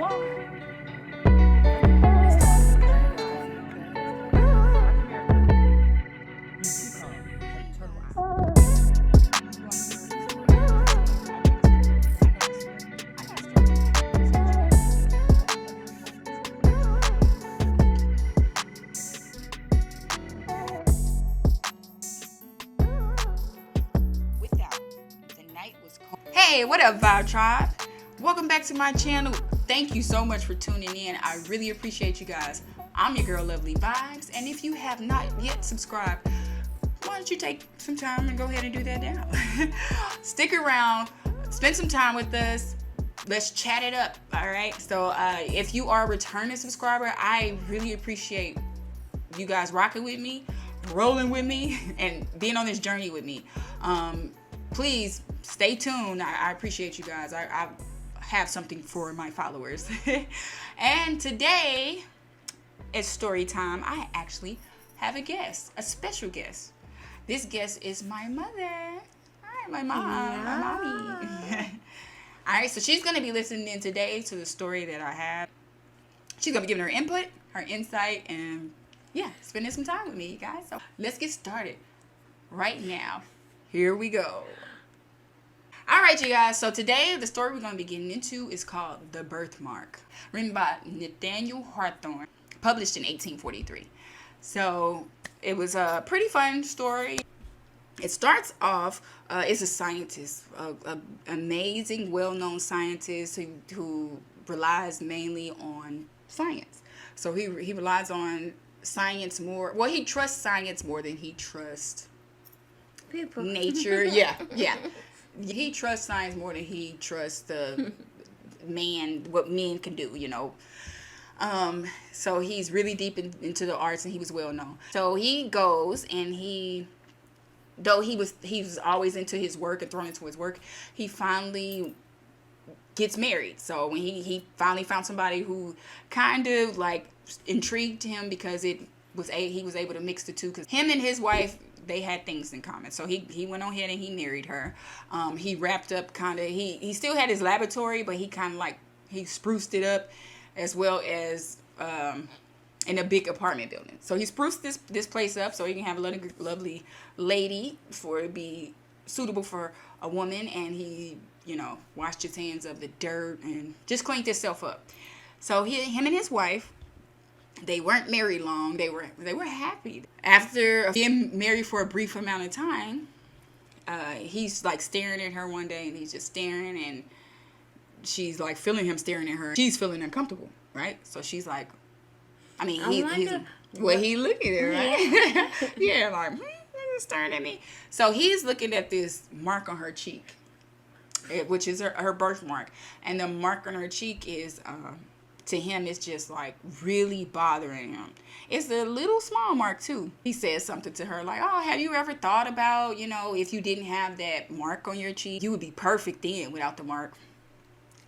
Hey, what up, Vibe Tribe? Welcome back to my channel. Thank you so much for tuning in. I really appreciate you guys. I'm your girl, Lovely Vibes, and if you have not yet subscribed, why don't you take some time and go ahead and do that now? Stick around, spend some time with us. Let's chat it up, all right? So if you are a returning subscriber, I really appreciate you guys rocking with me, rolling with me, and being on this journey with me. Please stay tuned. I appreciate you guys. I have something for my followers. And today it's story time. I actually have a guest, a special guest. This guest is my mother. Hi, my mom, my mommy. All right, so she's going to be listening in today to the story that I have. She's going to be giving her input, her insight, and yeah, spending some time with me, you guys. So let's get started right now. Here we go. All right, you guys. So today, the story we're going to be getting into is called The Birthmark, written by Nathaniel Hawthorne, published in 1843. So it was a pretty fun story. It starts off, it's a scientist, an amazing, well-known scientist who relies mainly on science. So he relies on science more. Well, he trusts science more than he trusts people. Nature. Yeah. He trusts science more than he trusts the what men can do, you know. So he's really deep into the arts, and he was well known. So he goes, and he was always into his work and thrown into his work, he finally gets married. So when he finally found somebody who kind of like intrigued him, because he was able to mix the two, because him and his wife, they had things in common. So he went on ahead and he married her. He wrapped up kind of, he still had his Labatory, but he kind of like, he spruced it up, as well as in a big apartment building. So he spruced this place up so he can have a lovely lady for it to be suitable for a woman. And he, you know, washed his hands of the dirt and just cleaned himself up. So him and his wife, they weren't married long. They were happy. After being married for a brief amount of time, he's like staring at her one day, and he's just staring, and she's like feeling him staring at her. She's feeling uncomfortable, right? So she's like, I mean, he's looking at her, right? Yeah, like, he's staring at me. So he's looking at this mark on her cheek, which is her birthmark, and the mark on her cheek is to him, it's just like really bothering him. It's a little small mark too. He says something to her like, oh, have you ever thought about, you know, if you didn't have that mark on your cheek, you would be perfect then without the mark,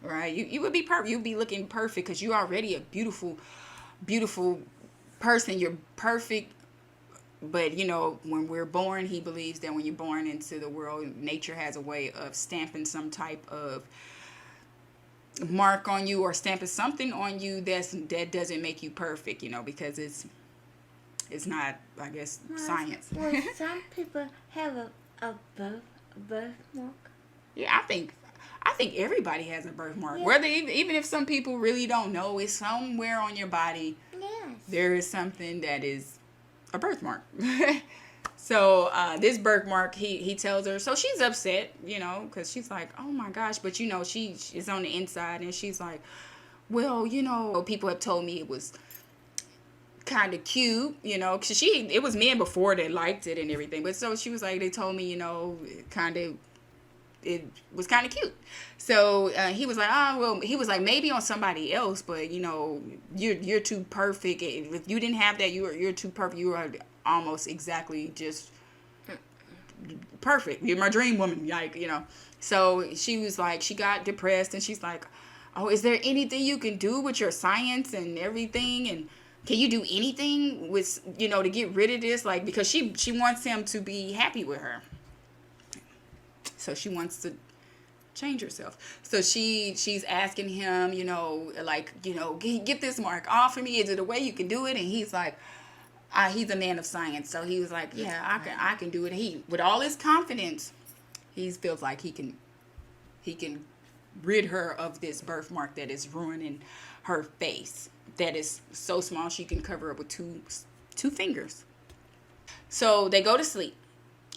right? You would be perfect. You'd be looking perfect, because you're already a beautiful, beautiful person. You're perfect. But, you know, when we're born, he believes that when you're born into the world, nature has a way of stamping some type of mark on you, or stamping something on you that doesn't make you perfect, you know, because it's not, I guess, science. Well, some people have a birthmark. Yeah, I think everybody has a birthmark. Yeah. Whether even if some people really don't know, it's somewhere on your body. Yes. There is something that is a birthmark. So this birthmark, he tells her, so she's upset, you know, because she's like, oh my gosh, but you know, she is on the inside, and she's like, well, you know, people have told me it was kind of cute, you know, because it was men before that liked it and everything, but so she was like, they told me, you know, it was kind of cute. So he was like, oh, well, he was like, maybe on somebody else, but you know, you're too perfect. If you didn't have that, you're too perfect. You are almost exactly just perfect. You're my dream woman, like, you know. So she was like, she got depressed, and she's like, oh, is there anything you can do with your science and everything? And can you do anything with, you know, to get rid of this? Like, because she wants him to be happy with her. So she wants to change yourself. So she's asking him, like, get this mark off of me. Is it a way you can do it? And he's like, he's a man of science. So he was like, yeah, I can do it. He, with all his confidence, he feels like he can rid her of this birthmark that is ruining her face. That is so small she can cover it with two fingers. So they go to sleep.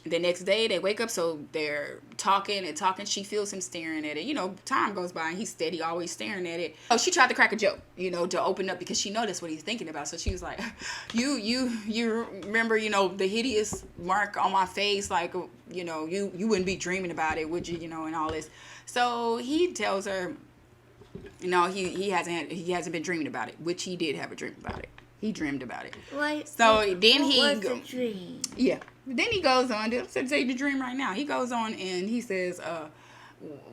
The next day they wake up, so they're talking and talking. She feels him staring at it. Time goes by and he's steady, always staring at it. Oh, she tried to crack a joke, to open up because she noticed what he's thinking about. So she was like, you remember, the hideous mark on my face, like, you wouldn't be dreaming about it, would you, and all this. So he tells her, he hasn't been dreaming about it, which he did have a dream about it. He dreamed about it. What? So then he What was the dream? Yeah. Then he goes on to say the dream right now. He goes on and he says,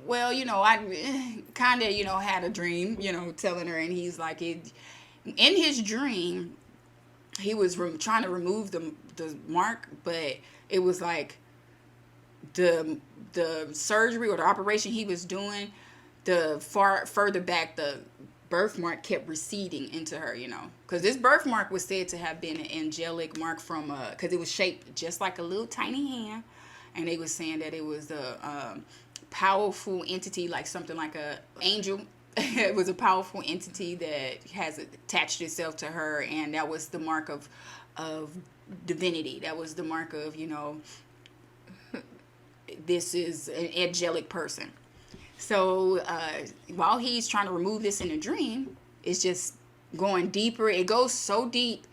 well, I kind of, had a dream, telling her, and he's like, in his dream, he was trying to remove the mark, but it was like the surgery or the operation he was doing, the further back the birthmark kept receding into her, because this birthmark was said to have been an angelic mark from because it was shaped just like a little tiny hand, and they was saying that it was a powerful entity, like something like a angel. It was a powerful entity that has attached itself to her, and that was the mark of divinity. That was the mark of, this is an angelic person. So while he's trying to remove this in a dream, it's just going deeper. It goes so deep,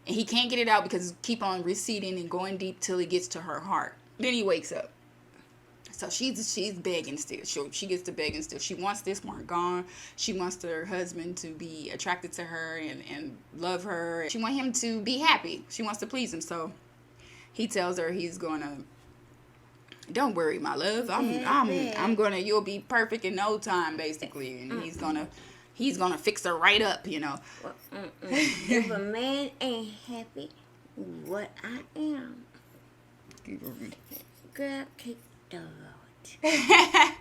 and he can't get it out because it keep on receding and going deep till it gets to her heart. Then he wakes up. So she's begging still. She gets to begging still. She wants this mark gone. She wants her husband to be attracted to her and love her. She wants him to be happy. She wants to please him. So he tells her he's gonna. Don't worry, my love. I'm gonna. You'll be perfect in no time, basically. And he's gonna fix her right up, Well, if a man ain't happy, what I am, girl, kick the road.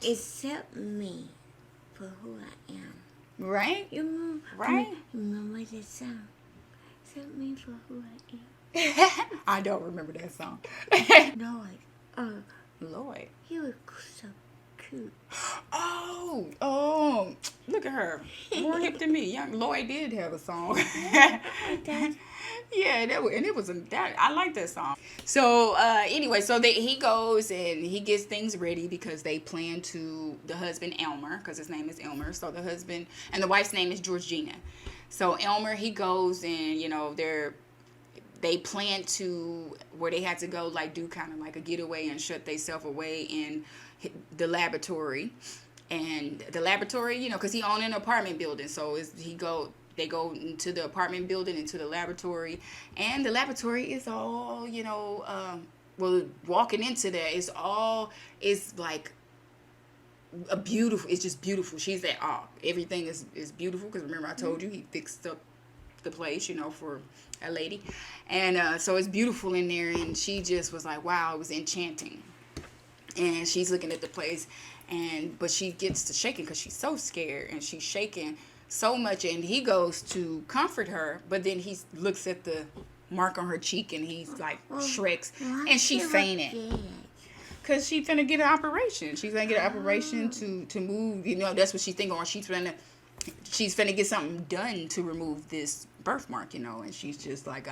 Accept me for who I am. Right? Right? You remember that song? Accept me for who I am. I don't remember that song. Lloyd. Lloyd. He was so cute. Oh, look at her. More hip than me. Young Lloyd did have a song. Yeah, I like that song. So anyway, so he goes and he gets things ready because they plan to, the husband Aylmer, because his name is Aylmer. So the husband and the wife's name is Georgiana. So Aylmer, he goes and they plan to where they had to go, like, do kind of like a getaway and shut themselves away in the Labatory. And the Labatory, because he owned an apartment building, so they go into the apartment building, into the laboratory, and the laboratory is all, walking into there, it's like it's just beautiful. She's at awe. Everything is beautiful, because remember I told you he fixed up the place, for a lady. And so it's beautiful in there, and she just was like, wow, it was enchanting. And she's looking at the place, but she gets to shaking because she's so scared, and she's shaking so much, and he goes to comfort her, but then he looks at the mark on her cheek, and he's like shreks, and she fainted. Because she's finna get an operation. She's gonna get an operation to move, that's what she's thinking, or she's finna get something done to remove this birthmark, and she's just like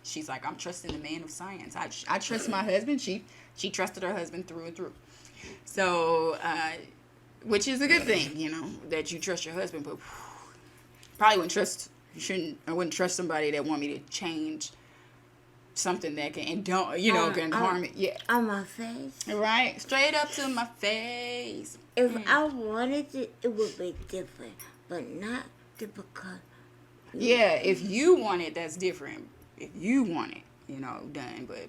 she's like, I'm trusting the man of science. I trust my husband. She trusted her husband through and through. So, which is a good thing, that you trust your husband, but probably I wouldn't trust somebody that want me to change something that can harm it. Yeah. On my face. Right? Straight up to my face. If I wanted it, it would be different, but not difficult. Yeah, if you want it, that's different. If you want it, done. But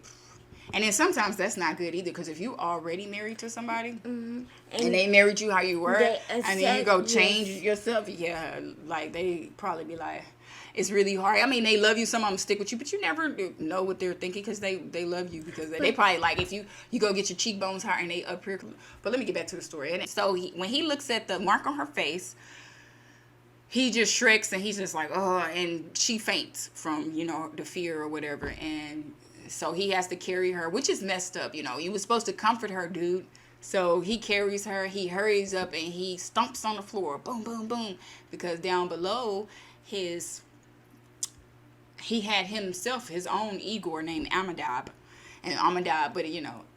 and then sometimes that's not good either, because if you already married to somebody and they married you how you were, and then you go change yourself, like they probably be like, it's really hard. I mean, they love you. Some of them stick with you, but you never know what they're thinking because they love you because they probably like if you go get your cheekbones higher and they up here. But let me get back to the story. And so when he looks at the mark on her face, he just shrieks and he's just like, oh, and she faints from, the fear or whatever. And so he has to carry her, which is messed up. You was supposed to comfort her, dude. So he carries her, he hurries up and he stomps on the floor. Boom, boom, boom. Because down below he had himself his own Igor named Amadab. And Amadab, but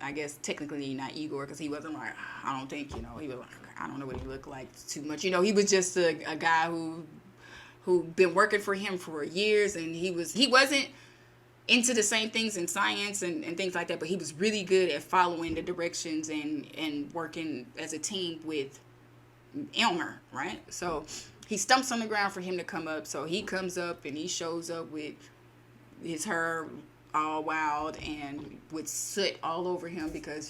I guess technically not Igor because he wasn't like, I don't think, he was like, I don't know what he looked like too much. He was just a guy who been working for him for years, and he wasn't into the same things in science and things like that, but he was really good at following the directions and working as a team with Aylmer, right? So he stumps on the ground for him to come up. So he comes up and he shows up with his hair all wild and with soot all over him because,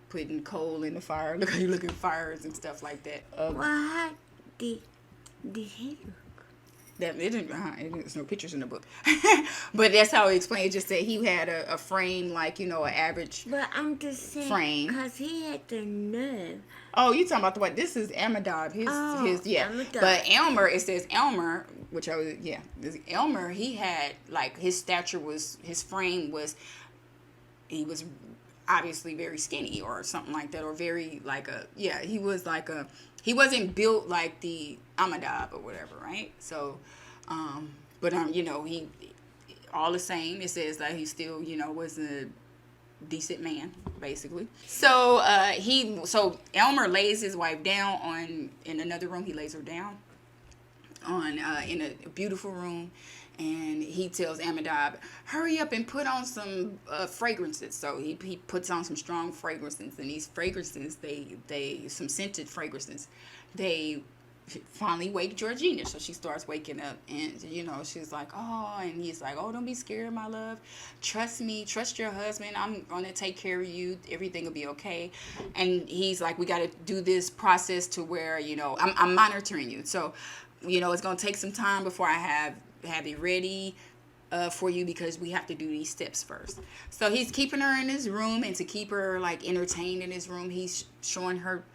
putting coal in the fire. Look how you look at fires and stuff like that. What did he look? There's no pictures in the book. But that's how he explained it. Just that he had a frame like, an average frame. But I'm just saying, because he had the nerve. Oh, you talking about the what? This is Amadab. His yeah. Amadab. But Aylmer, it says Aylmer, which Aylmer, he had, like, his stature his frame was, he was obviously very skinny or something like that, or very he was he wasn't built like the Amadab or whatever, right? So, he all the same, it says that he still, was a decent man, basically. So, Aylmer lays his wife down in another room. He lays her down in a beautiful room. And he tells Amadab, hurry up and put on some fragrances. So he puts on some strong fragrances. And these fragrances, they some scented fragrances, they finally wake Georgiana. So she starts waking up. And, she's like, oh. And he's like, oh, don't be scared, my love. Trust me. Trust your husband. I'm going to take care of you. Everything will be okay. And he's like, we got to do this process to where, I'm monitoring you. So, it's going to take some time before I have it ready for you because we have to do these steps first. So he's keeping her in his room, and to keep her like entertained in his room, he's showing her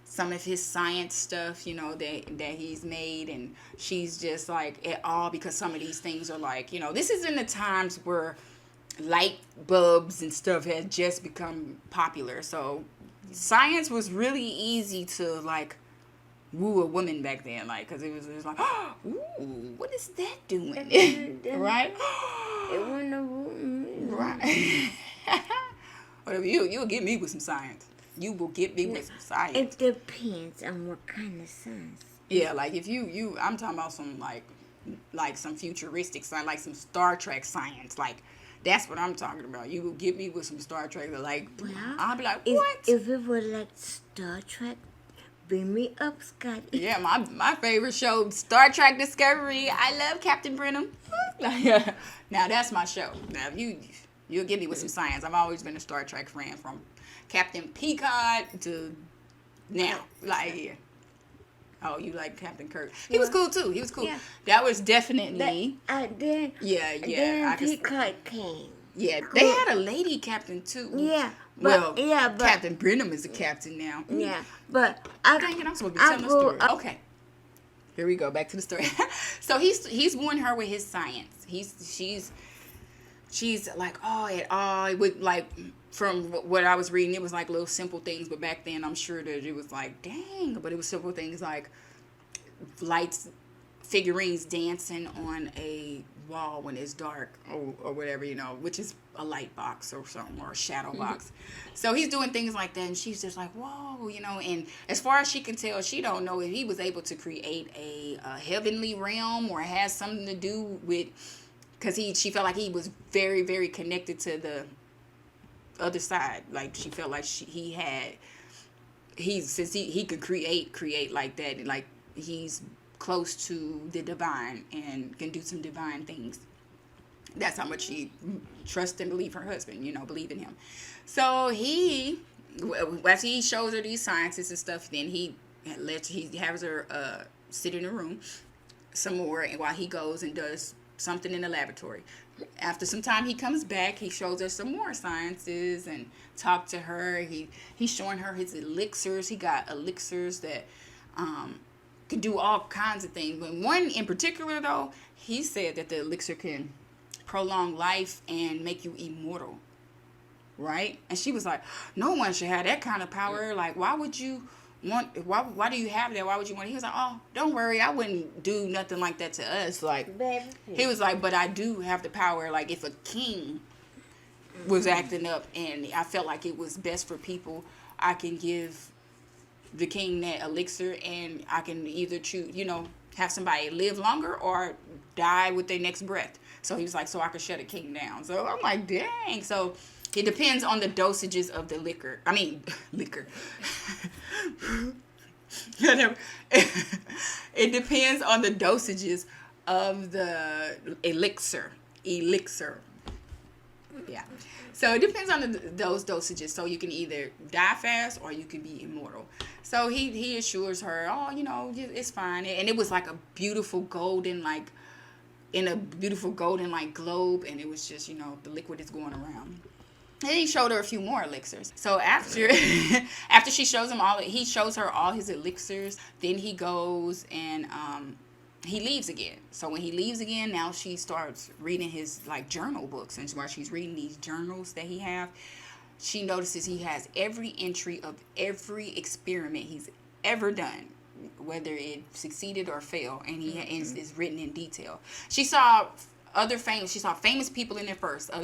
some of his science stuff, that he's made, and she's just like at all because some of these things are like, this is in the times where light bulbs and stuff had just become popular. So science was really easy to like woo a woman back then, like, because it was like, oh, ooh, what is that doing? Right? It wasn't a woman. Right. Whatever, you'll get me with some science. You will get me with some science. It depends on what kind of science. Yeah, like if I'm talking about some like some futuristic science, like some Star Trek science, like that's what I'm talking about. You will get me with some Star Trek, like, well, I'll be like, what? If it was like Star Trek, bring me up, Scotty. Yeah, my favorite show, Star Trek Discovery. I love Captain Brenham. Now that's my show. Now you'll get me with some science. I've always been a Star Trek fan from Captain Picard to now. Like, yeah. Oh, you like Captain Kirk? He was cool too. He was cool. Yeah. That was definitely. Then Picard came. Yeah, they had a lady captain too. Yeah. But Captain Brenham is a captain now. Yeah, but I'm supposed to be telling the story. Okay, here we go. Back to the story. So he's wooing her with his science. She's like, oh, it all with like from what I was reading, it was like little simple things. But back then, I'm sure that it was like, dang. But it was simple things like lights, figurines dancing on a wall when it's dark or whatever, which is a light box or something, or a shadow box. So he's doing things like that, and she's just like, whoa, and as far as she can tell, she don't know if he was able to create a heavenly realm or has something to do with, because she felt like he was very, very connected to the other side. Like she felt like since he could create like that, like he's close to the divine and can do some divine things. That's how much she trusts and believes her husband, believe in him. So after he shows her these sciences and stuff, then he has her sit in a room some more, and while he goes and does something in the laboratory. After some time, he comes back. He shows her some more sciences and talk to her. He's showing her his elixirs. He got elixirs that can do all kinds of things. But one in particular, though, he said that the elixir can prolong life and make you immortal. Right? And she was like, no one should have that kind of power. Like, why would you want, why do you have that? Why would you want it? He was like, oh, don't worry, I wouldn't do nothing like that to us. Like, Baby. he was like, but I do have the power. Like, if a king was acting up and I felt like it was best for people, I can give the king that elixir, and I can either choose, have somebody live longer or die with their next breath. So he was like, so I could shut a king down. So I'm like, dang. So it depends on the dosages of the liquor. Liquor. It depends on the dosages of the elixir. Yeah. So it depends on those dosages. So you can either die fast or you can be immortal. So he assures her, oh, it's fine. And it was like a beautiful golden, in a beautiful golden, globe. And it was just, the liquid is going around. And he showed her a few more elixirs. So after she shows him he shows her all his elixirs. Then he goes and he leaves again. So when he leaves again, now she starts reading his journal books. And while she's reading these journals that he have, she notices he has every entry of every experiment he's ever done, whether it succeeded or failed, and is written in detail. She saw famous people in there first, and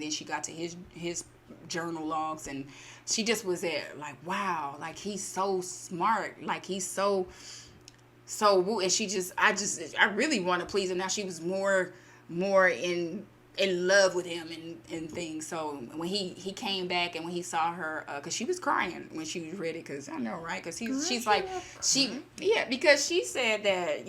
then she got to his journal logs, and she just was there wow, he's so smart, he's so and I really want to please him. Now she was more in love with him and things. So when he came back and when he saw her, because she was crying when she was ready, because I know, right? Because she's like, because she said that,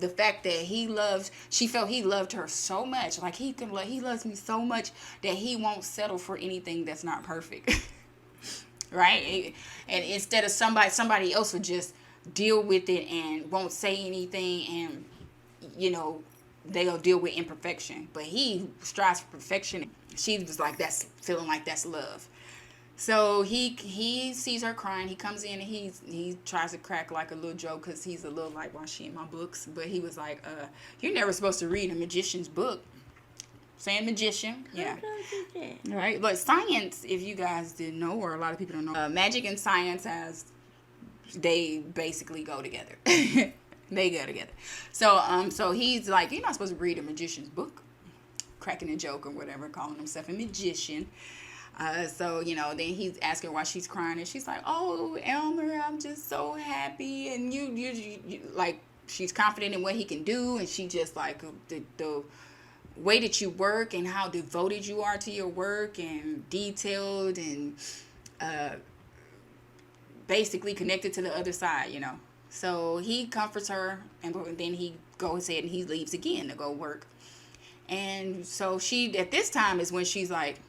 the fact that she felt he loved her so much, he loves me so much that he won't settle for anything that's not perfect. Right? And instead of somebody else would just deal with it and won't say anything, and they'll deal with imperfection, but he strives for perfection. She was like, that's love. So he sees her crying. He comes in and he tries to crack a little joke, because he's a little why she in my books. But he was like, you're never supposed to read a magician's book. Saying magician, yeah. All right, but science, if you guys didn't know, or a lot of people don't know, magic and science they basically go together. They go together. So he's like, you're not supposed to read a magician's book, cracking a joke or whatever, calling himself a magician. So then he's asking why she's crying, and she's like, oh, Aylmer, I'm just so happy. And you she's confident in what he can do, and she just the way that you work and how devoted you are to your work, and detailed, and basically connected to the other side, So he comforts her, and then he goes ahead and he leaves again to go work. And so she, at this time, is when she's like,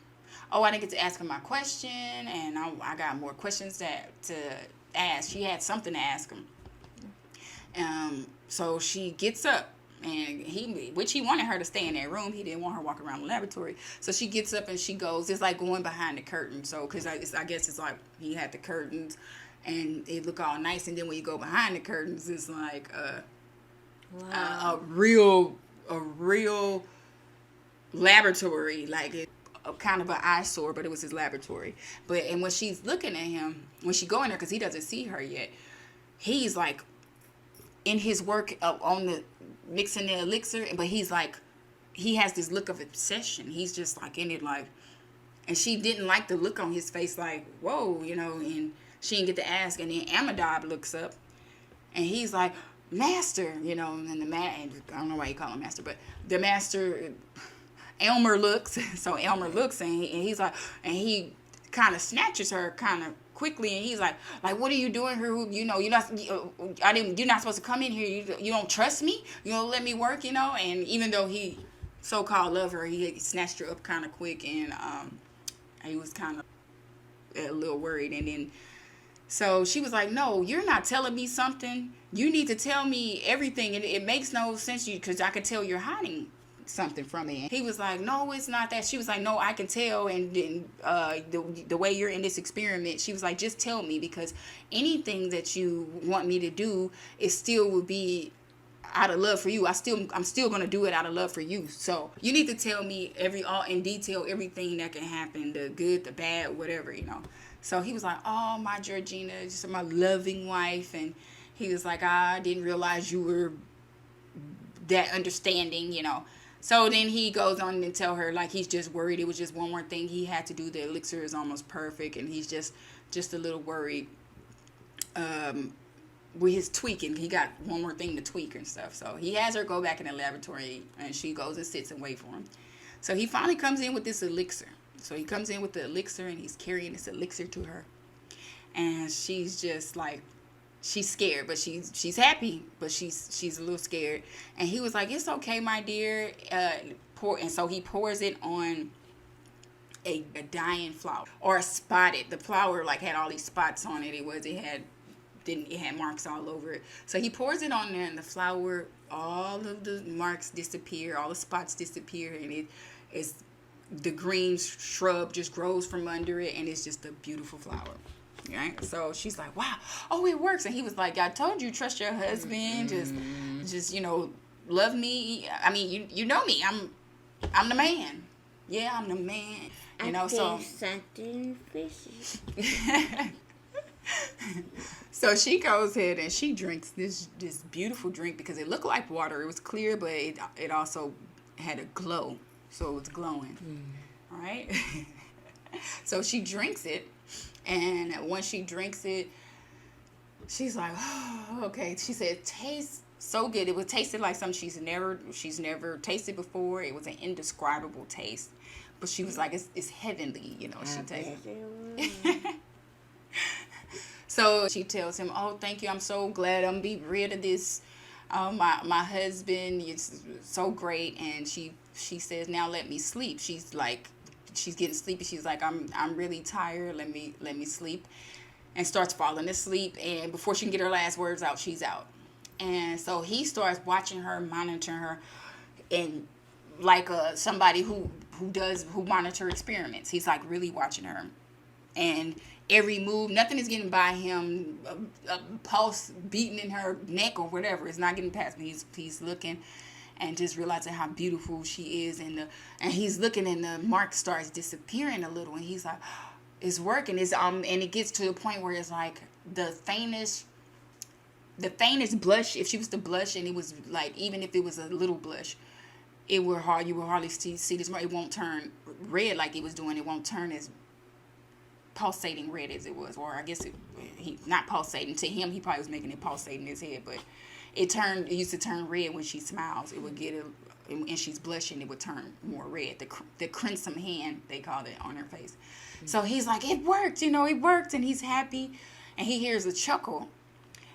oh, I didn't get to ask him my question, and I got more questions to ask. She had something to ask him. So she gets up, and he wanted her to stay in that room. He didn't want her walking around the laboratory. So she gets up and she goes. It's like going behind the curtain. So, because I guess it's like he had the curtains, and it look all nice. And then when you go behind the curtains, it's like a real laboratory, kind of an eyesore, but it was his laboratory. And when she's looking at him, when she go in there, because he doesn't see her yet, he's in his work on the mixing the elixir, but he has this look of obsession. He's just in it, and she didn't like the look on his face, whoa, and she didn't get to ask. And then Amadab looks up, and he's like, master, and I don't know why you call him master, but the master, Aylmer looks. So Aylmer looks, and he's like, and he kind of snatches her kind of quickly, and he's like, what are you doing here? You're not supposed to come in here. You don't trust me. You don't let me work, And even though he so-called loved her, he snatched her up kind of quick, and he was kind of a little worried. And then So she was like, no, you're not telling me something. You need to tell me everything. And it makes no sense to you because I can tell you're hiding something from me. He was like, no, it's not that. She was like, no, I can tell. And then the way you're in this experiment, she was like, just tell me, because anything that you want me to do, it still will be out of love for you. I'm still gonna do it out of love for you. So you need to tell me all in detail everything that can happen, the good, the bad, whatever, you know. So he was like, oh, my Georgina, just my loving wife. And he was like, I didn't realize you were that understanding, you know. So then he goes on and tell her, like, he's just worried. It was just one more thing he had to do. The elixir is almost perfect, and he's just a little worried with his tweaking. He got one more thing to tweak and stuff. So he has her go back in the laboratory, and she goes and sits and waits for him. So he finally comes in with this elixir. So he comes in with the elixir, and he's carrying this elixir to her. And she's just like, she's scared, but she's happy, but she's a little scared. And he was like, it's okay, my dear. And so he pours it on a dying flower, or a spotted. The flower like had all these spots on it. It had marks all over it. So he pours it on there, and the flower, all of the marks disappear, all the spots disappear, and the green shrub just grows from under it, and it's just a beautiful flower. Right? So she's like, wow, oh, it works. And he was like, I told you, trust your husband, just you know, love me. I mean, you know me. I'm the man. Yeah, I'm the man. You know, so something fishy. So she goes ahead and she drinks this beautiful drink, because it looked like water. It was clear, but it also had a glow, so it was glowing. All right. So she drinks it, and once she drinks it, she's like, oh, okay. She said it tastes so good. It was tasted like something she's never tasted before. It was an indescribable taste, but she was like, it's heavenly, you know. She tasted. So she tells him, oh, thank you. I'm so glad I'm be rid of this. My husband is so great. And she says, now let me sleep. She's getting sleepy. She's like, I'm really tired. Let me sleep. And starts falling asleep. And before she can get her last words out, she's out. And so he starts watching her, monitoring her, and like somebody who monitor experiments. He's like really watching her. And every move, nothing is getting by him. A pulse beating in her neck or whatever, it's not getting past me. He's looking and just realizing how beautiful she is, and he's looking, and the mark starts disappearing a little, and he's like, it's working. And it gets to the point where it's like the faintest blush. If she was to blush, and it was like, even if it was a little blush, you would hardly see this mark. It won't turn red like it was doing. It won't turn as pulsating red as it was, or I guess he not pulsating to him. He probably was making it pulsate in his head, but it used to turn red when she smiles. It would and she's blushing, it would turn more red. The crimson hand, they called it, on her face. Mm-hmm. So he's like, it worked, it worked, and he's happy, and he hears a chuckle,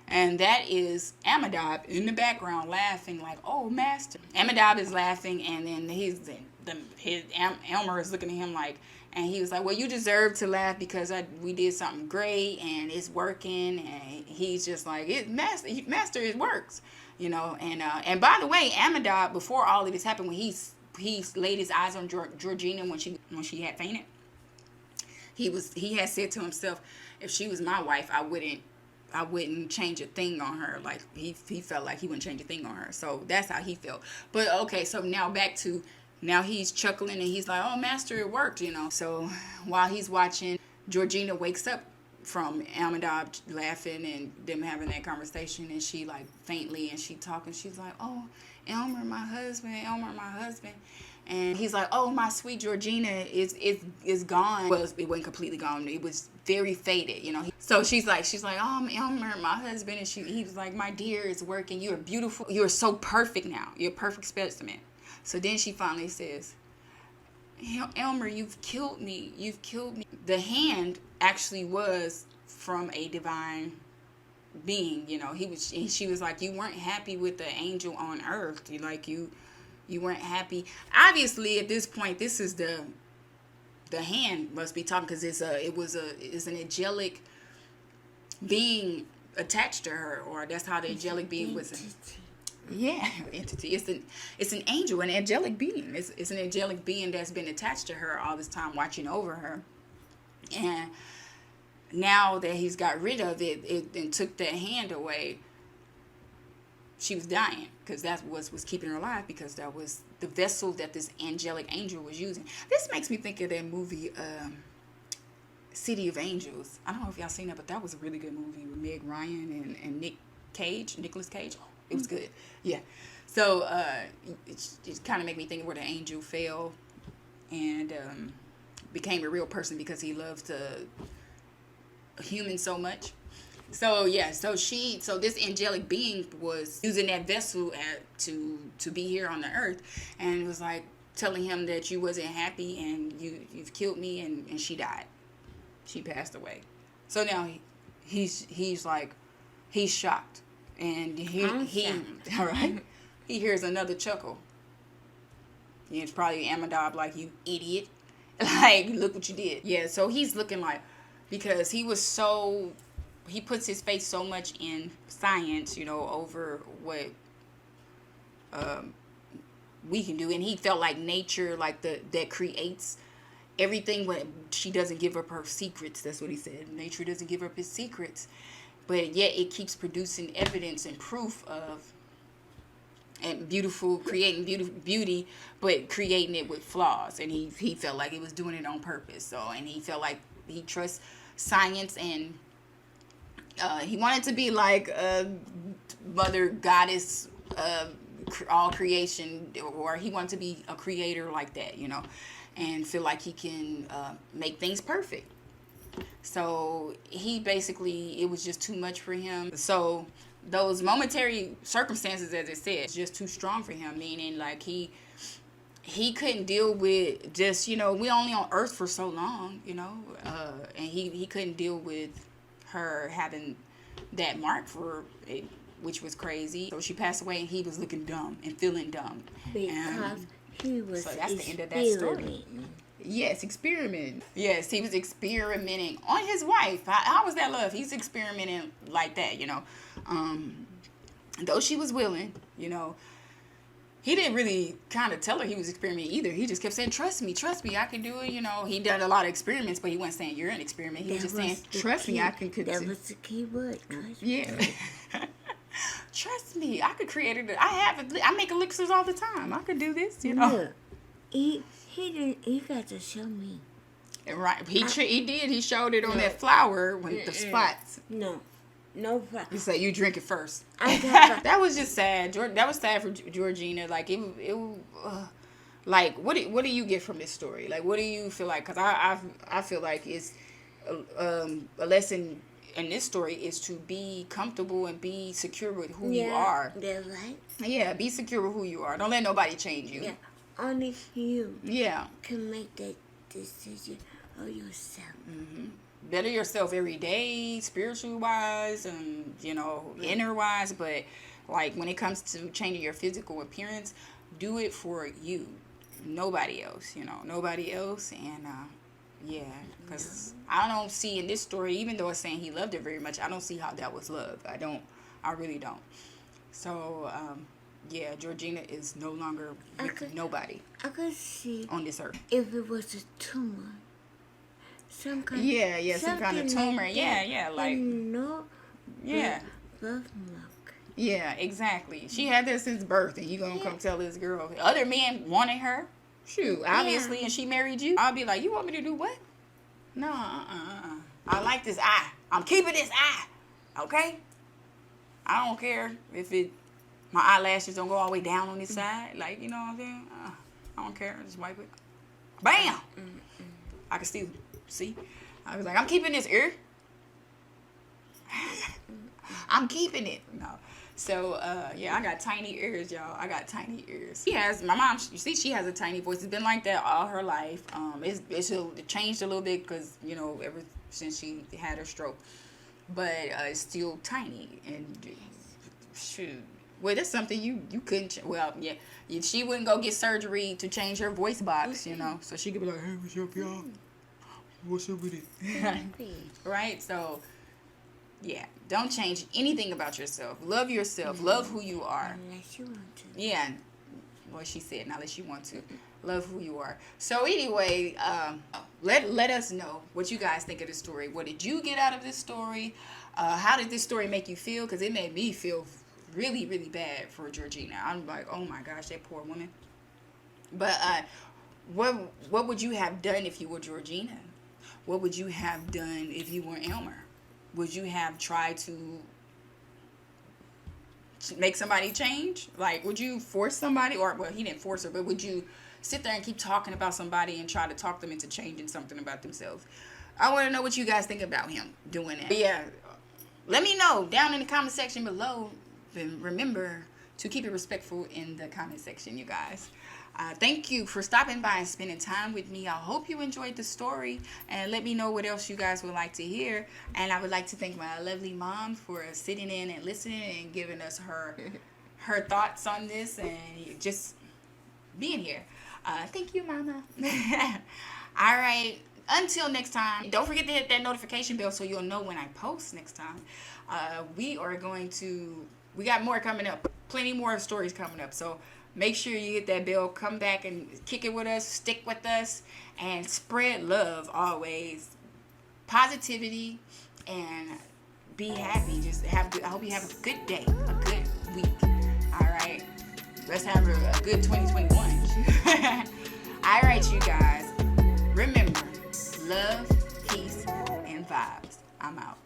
and that is Amidab in the background laughing like, oh, master. Amidab is laughing, and then Aylmer is looking at him like. And he was like, well, you deserve to laugh because we did something great and it's working. And he's just like, master, it works, And by the way, Amidab, before all of this happened, when he laid his eyes on Georgina when she had fainted, he had said to himself, if she was my wife, I wouldn't change a thing on her. Like he felt like he wouldn't change a thing on her. So that's how he felt. But okay, so now back to. Now he's chuckling, and he's like, oh, master, it worked, So while he's watching, Georgina wakes up from Amidab laughing and them having that conversation, and she like faintly, and she talking. She's like, oh, Aylmer, my husband. And he's like, oh, my sweet Georgina is gone. Well, it wasn't completely gone. It was very faded, So she's like, oh, Aylmer, my husband. And he was like, my dear, it's working. You are beautiful. You are so perfect now. You're a perfect specimen. So then she finally says, Aylmer, you've killed me. The hand actually was from a divine being, She was like, you weren't happy with the angel on earth. You weren't happy. Obviously, at this point, this is the hand must be talking, because it's an angelic being attached to her, or that's how the angelic being was. Yeah, entity. It's an angel, an angelic being. It's an angelic being that's been attached to her all this time, watching over her. And now that he's got rid of it and took that hand away, she was dying, because that was keeping her alive, because that was the vessel that this angelic angel was using. This makes me think of that movie, City of Angels. I don't know if y'all seen that, but that was a really good movie with Meg Ryan and Nicolas Cage. It was good. Yeah. So it kind of made me think of where the angel fell and became a real person because he loved a human so much. So yeah, so this angelic being was using that vessel to be here on the earth, and it was like telling him that you wasn't happy and you've killed me, and she died. She passed away. So now he's like, he's shocked, and he all right, he hears another chuckle. It's probably Amandab, like, you idiot, like, look what you did. Yeah, so he's looking like, because he puts his faith so much in science, over what we can do, and he felt like nature, like that creates everything, when she doesn't give up her secrets. That's what he said. Nature doesn't give up its secrets, but yet it keeps producing evidence and proof of creating beauty, but creating it with flaws. And he felt like he was doing it on purpose. So, and he felt like he trusts science, and he wanted to be like mother goddess, all creation, or he wanted to be a creator like that, and feel like he can make things perfect. So he basically, it was just too much for him. So those momentary circumstances, as it said, it's just too strong for him, meaning like he couldn't deal with just, we only on earth for so long, and he couldn't deal with her having that mark for it, which was crazy. So she passed away, and he was looking dumb and feeling dumb. Because he was so that's the end of that story. Yes, experiment. Yes, he was experimenting on his wife. How was that love? He's experimenting like that, Though she was willing, he didn't really kind of tell her he was experimenting either. He just kept saying, trust me, I can do it, He done a lot of experiments, but he wasn't saying you're an experiment. He was just saying, trust me, I can That was the key word. Yeah. Trust me, I could create it. I make elixirs all the time. I could do this, Look, he got to show me. Right, he did. He showed it on that flower with the spots. No problem. You say you drink it first. That was just sad. That was sad for Georgina. Like like what do you get from this story? Like, what do you feel like? Because I feel like it's a lesson in this story is to be comfortable and be secure with who you are. That's right. Yeah, be secure with who you are. Don't let nobody change you. Yeah, only you. Yeah. Can make that decision of yourself. Mm-hmm. Better yourself every day, spiritual wise and inner wise. But like when it comes to changing your physical appearance, do it for you, nobody else. Nobody else. And because I don't see in this story, even though it's saying he loved her very much, I don't see how that was love. I really don't. So Georgina is no longer with nobody. I could see on this earth. If it was a tumor. Some kind of tumor. Like birthmark. Yeah, exactly. She had that since birth, and you gonna come tell this girl other men wanted her? Shoot, obviously, and she married you. I'll be like, you want me to do what? No, I like this eye. I'm keeping this eye. Okay? I don't care if my eyelashes don't go all the way down on this side. Like, you know what I'm saying? I don't care. Just wipe it. Bam! I can still see. I was like, I'm keeping this ear. I'm keeping it. No. So, I got tiny ears, y'all. I got tiny ears. My mom, you see, she has a tiny voice. It's been like that all her life. It changed a little bit because, ever since she had her stroke. But it's still tiny. And, shoot. Well, that's something you couldn't, she wouldn't go get surgery to change her voice box, So she could be like, hey, what's up, y'all? What's up with it? Right? So, Yeah. Don't change anything about yourself. Love yourself. Love who you are. Unless you want to. Yeah. Well, she said, not unless you want to. Love who you are. So anyway, let us know what you guys think of the story. What did you get out of this story? How did this story make you feel? Because it made me feel really, really bad for Georgina. I'm like, oh my gosh, that poor woman. But what would you have done if you were Georgina? What would you have done if you were Aylmer? Would you have tried to make somebody change? Like, would you force somebody? Or, well, he didn't force her, but would you sit there and keep talking about somebody and try to talk them into changing something about themselves? I want to know what you guys think about him doing that. But yeah, let me know down in the comment section below. And remember to keep it respectful in the comment section, you guys. Thank you for stopping by and spending time with me. I hope you enjoyed the story, and let me know what else you guys would like to hear. And I would like to thank my lovely mom for sitting in and listening and giving us her thoughts on this and just being here. Thank you, Mama. All right. Until next time, don't forget to hit that notification bell so you'll know when I post next time. We got more coming up. Plenty more stories coming up. So make sure you hit that bell. Come back and kick it with us. Stick with us. And spread love always. Positivity. And be happy. I hope you have a good day. A good week. All right. Let's have a good 2021. All right, you guys. Remember, love, peace, and vibes. I'm out.